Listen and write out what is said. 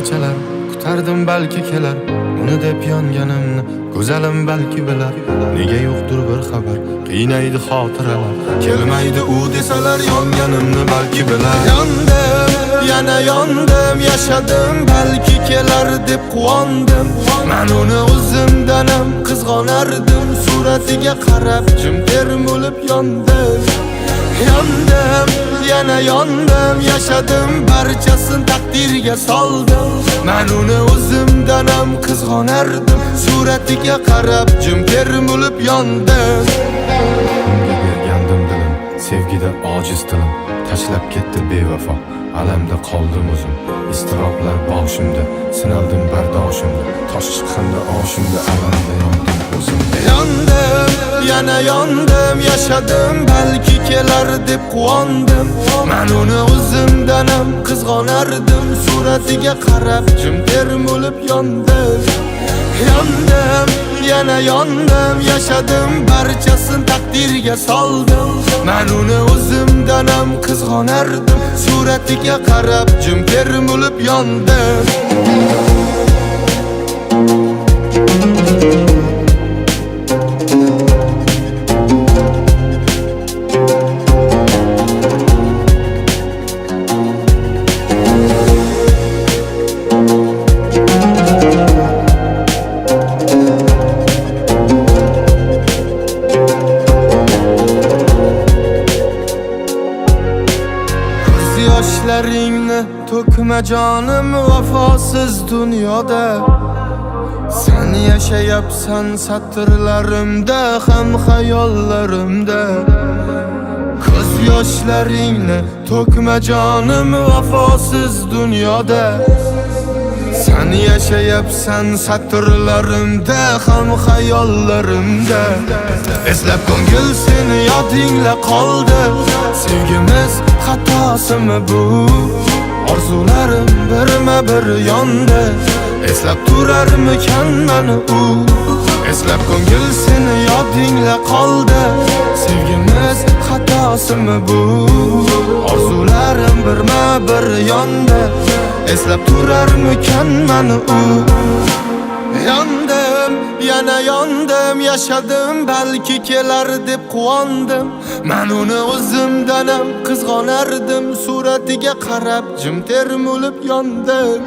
kechalar kutardim balki kelar uni deb yonganimni go'zalim balki bilar nega yo'qdir bir xabar qiynaydi xotiralar kelmaydi u desalar yonganimni balki bilar yondim yana yondim yashadim balki kelar deb quvondim men uni o'zimdanam qizg'onardim suratiga qarab jim termulib yondim yondim yana yondim yashadim barchasin taqdirga soldim men uni o'zimdanam qizg'onardim suratiga qarab jim termulib yondim unga bergandim dilim sevgida ojiz tilim tashlab ketdi bevafo alamda qoldim o'zim iztiroblar boshimda sinaldim bardoshimda tosh chiqqanda oshimda alamda yondim o'zimda yondim yana yondim yashadim balki kelar deb quvondim men uni o'zimdanam qizg'onardim suratiga qarab jim termulib yondim yondim yana yondim yashadim barchasin taqdirga soldim men uni o'zimdanam qizg'onardim suratiga qarab jim termulib yondim Yoshlaringni to'kma jonim vafosiz dunyoda sen yashayapsan satrlarimda ham xayollarimda ko'z yoshlaringni to'kma jonim vafosiz dunyoda sen yashayapsan satrlarimda ham xayollarimda eslab ko'ngil seni yodingla qoldi sevgimiz xatosimi bu orzularim birma bir yondi eslab turarmikan mani u eslab ko'ngil seni yodingla qoldi sevgimiz xatosimi bu orzularim birma bir yondi eslab turarmikan mani u yondim yana yondim yashadim balki kelar deb quvondim men uni o'zimdanam qizg'onardim suratiga qarab jim termulib yondim